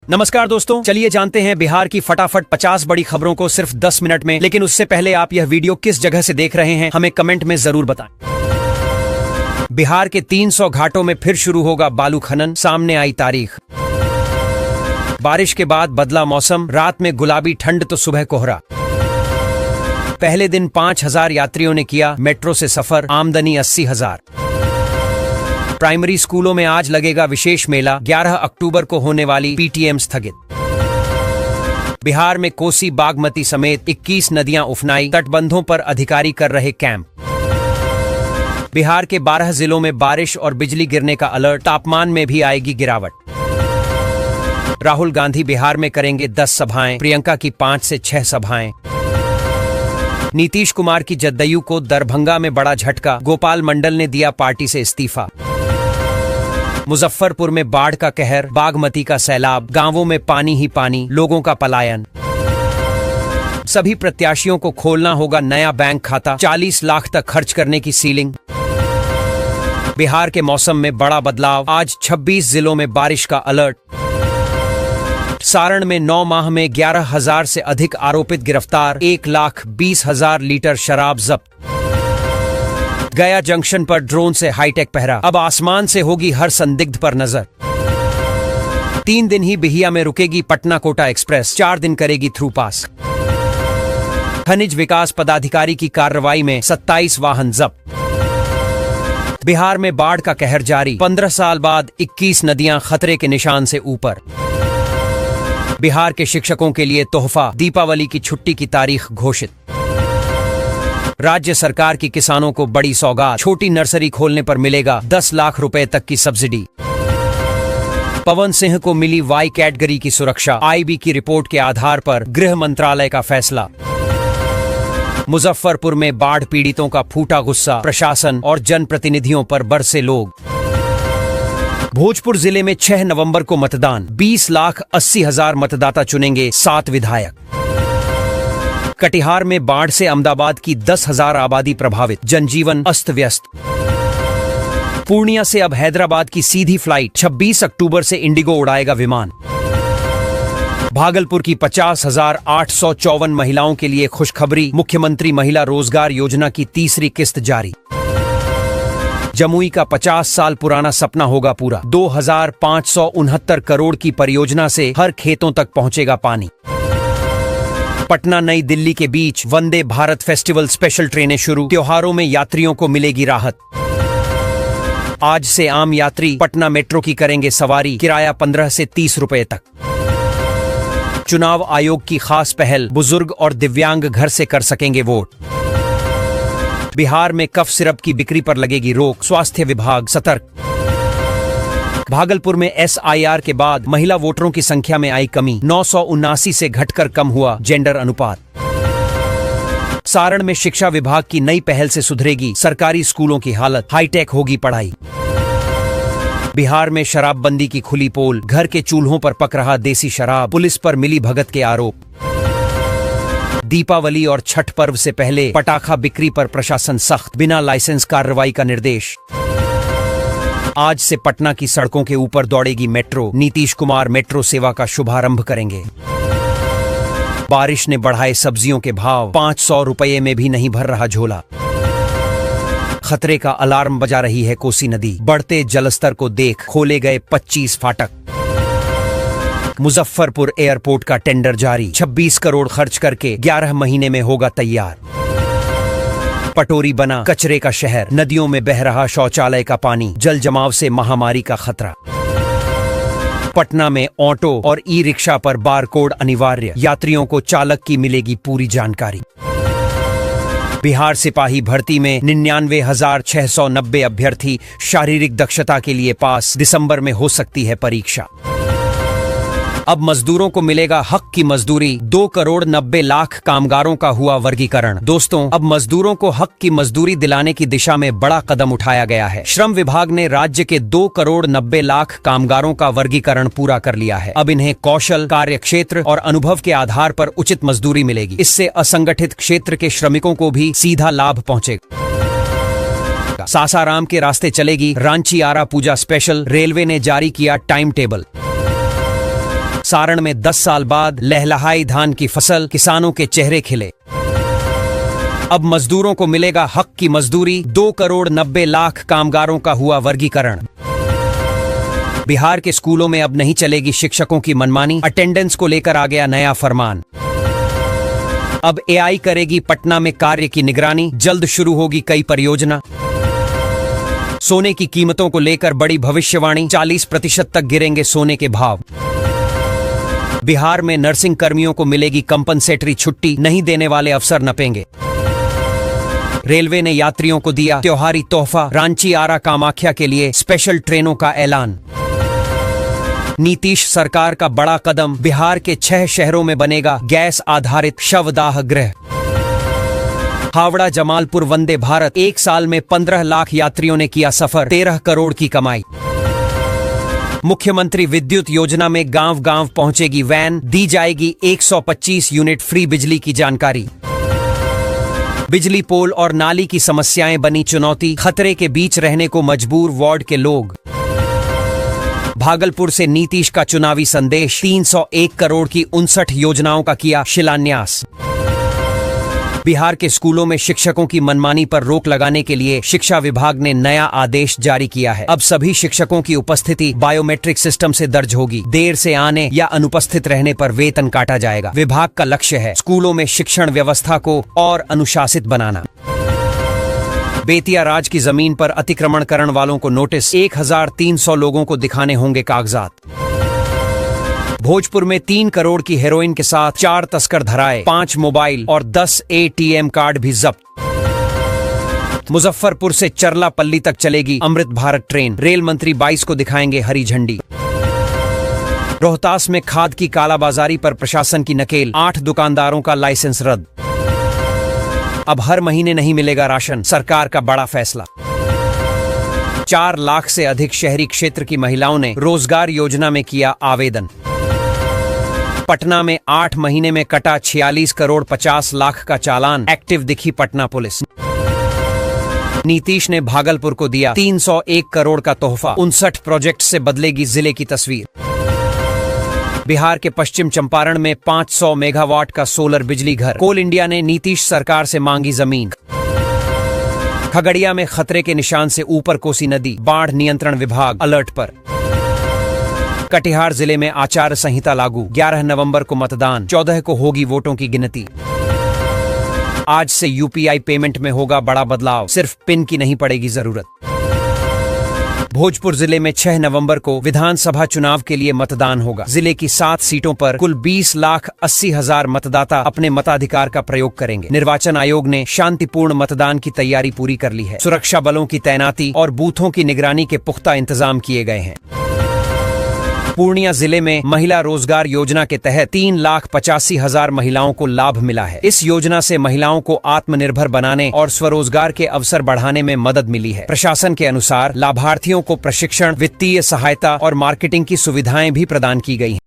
नमस्कार दोस्तों, चलिए जानते हैं बिहार की फटाफट 50 बड़ी खबरों को सिर्फ 10 मिनट में। लेकिन उससे पहले आप यह वीडियो किस जगह से देख रहे हैं हमें कमेंट में जरूर बताएं। बिहार के 300 घाटों में फिर शुरू होगा बालू खनन, सामने आई तारीख। बारिश के बाद बदला मौसम, रात में गुलाबी ठंड तो सुबह कोहरा। पहले दिन 5000 यात्रियों ने किया मेट्रो से सफर, आमदनी 80,000। प्राइमरी स्कूलों में आज लगेगा विशेष मेला, 11 अक्टूबर को होने वाली पीटीएम स्थगित। बिहार में कोसी, बागमती समेत 21 नदियां उफनाई, तटबंधों पर अधिकारी कर रहे कैंप। बिहार के 12 जिलों में बारिश और बिजली गिरने का अलर्ट, तापमान में भी आएगी गिरावट। राहुल गांधी बिहार में करेंगे 10 सभाएं, प्रियंका की 5 से 6 सभाएं। नीतीश कुमार की जदयू को दरभंगा में बड़ा झटका, गोपाल मंडल ने दिया पार्टी से इस्तीफा। मुजफ्फरपुर में बाढ़ का कहर, बागमती का सैलाब, गांवों में पानी ही पानी, लोगों का पलायन। सभी प्रत्याशियों को खोलना होगा नया बैंक खाता, 40 लाख तक खर्च करने की सीलिंग। बिहार के मौसम में बड़ा बदलाव, आज 26 जिलों में बारिश का अलर्ट। सारण में 9 माह में 11,000 से अधिक आरोपित गिरफ्तार, 1,20,000 लीटर शराब जब्त। गया जंक्शन पर ड्रोन से हाईटेक पहरा, अब आसमान से होगी हर संदिग्ध पर नजर। 3 दिन ही बिहिया में रुकेगी पटना कोटा एक्सप्रेस, 4 दिन करेगी थ्रू पास। खनिज विकास पदाधिकारी की कार्रवाई में 27 वाहन जब्त। बिहार में बाढ़ का कहर जारी, 15 साल बाद 21 नदियां खतरे के निशान से ऊपर। बिहार के शिक्षकों के लिए तोहफा, दीपावली की छुट्टी की तारीख घोषित। राज्य सरकार की किसानों को बड़ी सौगात, छोटी नर्सरी खोलने पर मिलेगा 10 लाख रुपए तक की सब्सिडी। पवन सिंह को मिली वाई कैटेगरी की सुरक्षा, आईबी की रिपोर्ट के आधार पर गृह मंत्रालय का फैसला। मुजफ्फरपुर में बाढ़ पीड़ितों का फूटा गुस्सा, प्रशासन और जनप्रतिनिधियों पर बरसे लोग। भोजपुर जिले में 6 नवंबर को मतदान, 20,80,000 मतदाता चुनेंगे 7 विधायक। कटिहार में बाढ़ से अहमदाबाद की 10,000 आबादी प्रभावित, जनजीवन अस्त व्यस्त। पूर्णिया से अब हैदराबाद की सीधी फ्लाइट, 26 अक्टूबर से इंडिगो उड़ाएगा विमान। भागलपुर की 50,854 महिलाओं के लिए खुशखबरी, मुख्यमंत्री महिला रोजगार योजना की तीसरी किस्त जारी। जमुई का 50 साल पुराना सपना होगा पूरा, 2,569 करोड़ की परियोजना से हर खेतों तक पहुंचेगा पानी। पटना नई दिल्ली के बीच वंदे भारत फेस्टिवल स्पेशल ट्रेनें शुरू, त्योहारों में यात्रियों को मिलेगी राहत। आज से आम यात्री पटना मेट्रो की करेंगे सवारी, किराया 15 से 30 रुपए तक। चुनाव आयोग की खास पहल, बुजुर्ग और दिव्यांग घर से कर सकेंगे वोट। बिहार में कफ सिरप की बिक्री पर लगेगी रोक, स्वास्थ्य विभाग सतर्क। भागलपुर में SIR के बाद महिला वोटरों की संख्या में आई कमी, 979 से घटकर कम हुआ जेंडर अनुपात। सारण में शिक्षा विभाग की नई पहल से सुधरेगी सरकारी स्कूलों की हालत, हाईटेक होगी पढ़ाई। बिहार में शराबबंदी की खुली पोल, घर के चूल्हों पर पक रहा देसी शराब, पुलिस पर मिली भगत के आरोप। दीपावली और छठ पर्व से पहले पटाखा बिक्री पर प्रशासन सख्त, बिना लाइसेंस कार्रवाई का निर्देश। आज से पटना की सड़कों के ऊपर दौड़ेगी मेट्रो, नीतीश कुमार मेट्रो सेवा का शुभारंभ करेंगे। बारिश ने बढ़ाए सब्जियों के भाव, 500 रुपये में भी नहीं भर रहा झोला। खतरे का अलार्म बजा रही है कोसी नदी, बढ़ते जलस्तर को देख खोले गए 25 फाटक। मुजफ्फरपुर एयरपोर्ट का टेंडर जारी, 26 करोड़ खर्च करके 11 महीने में होगा तैयार। पटोरी बना कचरे का शहर, नदियों में बह रहा शौचालय का पानी, जल जमाव से महामारी का खतरा। पटना में ऑटो और ई-रिक्शा पर बारकोड अनिवार्य, यात्रियों को चालक की मिलेगी पूरी जानकारी। बिहार सिपाही भर्ती में 99,690 अभ्यर्थी, शारीरिक दक्षता के लिए पास, दिसंबर में हो सकती है परीक्षा। अब मजदूरों को मिलेगा हक की मजदूरी, 2,90,00,000 कामगारों का हुआ वर्गीकरण। दोस्तों, अब मजदूरों को हक की मजदूरी दिलाने की दिशा में बड़ा कदम उठाया गया है। श्रम विभाग ने राज्य के 2,90,00,000 कामगारों का वर्गीकरण पूरा कर लिया है। अब इन्हें कौशल, कार्य क्षेत्र और अनुभव के आधार पर उचित मजदूरी मिलेगी। इससे असंगठित क्षेत्र के श्रमिकों को भी सीधा लाभ पहुंचेगा। सासाराम के रास्ते चलेगी रांची आरा पूजा स्पेशल, रेलवे ने जारी किया टाइम टेबल। सारण में 10 साल बाद लहलहाई धान की फसल, किसानों के चेहरे खिले। अब मजदूरों को मिलेगा हक की मजदूरी, 2 करोड़ 90 लाख कामगारों का हुआ वर्गीकरण। बिहार के स्कूलों में अब नहीं चलेगी शिक्षकों की मनमानी, अटेंडेंस को लेकर आ गया नया फरमान। अब एआई करेगी पटना में कार्य की निगरानी, जल्द शुरू होगी कई परियोजना। सोने की कीमतों को लेकर बड़ी भविष्यवाणी, 40% तक गिरेंगे सोने के भाव। बिहार में नर्सिंग कर्मियों को मिलेगी कंपनसेटरी छुट्टी, नहीं देने वाले अफसर नपेंगे। रेलवे ने यात्रियों को दिया त्योहारी तोहफा, रांची आरा कामाख्या के लिए स्पेशल ट्रेनों का ऐलान। नीतीश सरकार का बड़ा कदम, बिहार के 6 शहरों में बनेगा गैस आधारित शवदाह गृह। हावड़ा जमालपुर वंदे भारत, 1 साल में 15 लाख यात्रियों ने किया सफर, 13 करोड़ की कमाई। मुख्यमंत्री विद्युत योजना में गांव गांव पहुंचेगी वैन, दी जाएगी 125 यूनिट फ्री बिजली की जानकारी। बिजली पोल और नाली की समस्याएं बनी चुनौती, खतरे के बीच रहने को मजबूर वार्ड के लोग। भागलपुर से नीतीश का चुनावी संदेश, 301 करोड़ की 59 योजनाओं का किया शिलान्यास। बिहार के स्कूलों में शिक्षकों की मनमानी पर रोक लगाने के लिए शिक्षा विभाग ने नया आदेश जारी किया है। अब सभी शिक्षकों की उपस्थिति बायोमेट्रिक सिस्टम से दर्ज होगी। देर से आने या अनुपस्थित रहने पर वेतन काटा जाएगा। विभाग का लक्ष्य है स्कूलों में शिक्षण व्यवस्था को और अनुशासित बनाना। बेतिया राज की जमीन पर अतिक्रमण करने वालों को नोटिस, 1300 लोगों को दिखाने होंगे कागजात। भोजपुर में 3 करोड़ की हेरोइन के साथ 4 तस्कर धराए, 5 मोबाइल और 10 ATM कार्ड भी जब्त। मुजफ्फरपुर से चरलापल्ली तक चलेगी अमृत भारत ट्रेन, रेल मंत्री 22 को दिखाएंगे हरी झंडी। रोहतास में खाद की कालाबाजारी पर प्रशासन की नकेल, 8 दुकानदारों का लाइसेंस रद्द। अब हर महीने नहीं मिलेगा राशन, सरकार का बड़ा फैसला। 4 लाख से अधिक शहरी क्षेत्र की महिलाओं ने रोजगार योजना में किया आवेदन। पटना में 8 महीने में कटा 46 करोड़ 50 लाख का चालान, एक्टिव दिखी पटना पुलिस। नीतीश ने भागलपुर को दिया 301 करोड़ का तोहफा, 59 प्रोजेक्ट से बदलेगी जिले की तस्वीर। बिहार के पश्चिम चंपारण में 500 मेगावाट का सोलर बिजली घर, कोल इंडिया ने नीतीश सरकार से मांगी जमीन। खगड़िया में खतरे के निशान से ऊपर कोसी नदी, बाढ़ नियंत्रण विभाग अलर्ट पर। कटिहार जिले में आचार संहिता लागू, 11 नवंबर को मतदान, 14 को होगी वोटों की गिनती। आज से UPI पेमेंट में होगा बड़ा बदलाव, सिर्फ पिन की नहीं पड़ेगी जरूरत। भोजपुर जिले में 6 नवंबर को विधानसभा चुनाव के लिए मतदान होगा। जिले की 7 सीटों पर कुल 20,80,000 मतदाता अपने मताधिकार का प्रयोग करेंगे। निर्वाचन आयोग ने शांतिपूर्ण मतदान की तैयारी पूरी कर ली है। सुरक्षा बलों की तैनाती और बूथों की निगरानी के पुख्ता इंतजाम किए गए हैं। पूर्णिया जिले में महिला रोजगार योजना के तहत 3,85,000 महिलाओं को लाभ मिला है। इस योजना से महिलाओं को आत्मनिर्भर बनाने और स्वरोजगार के अवसर बढ़ाने में मदद मिली है। प्रशासन के अनुसार लाभार्थियों को प्रशिक्षण, वित्तीय सहायता और मार्केटिंग की सुविधाएं भी प्रदान की गई हैं।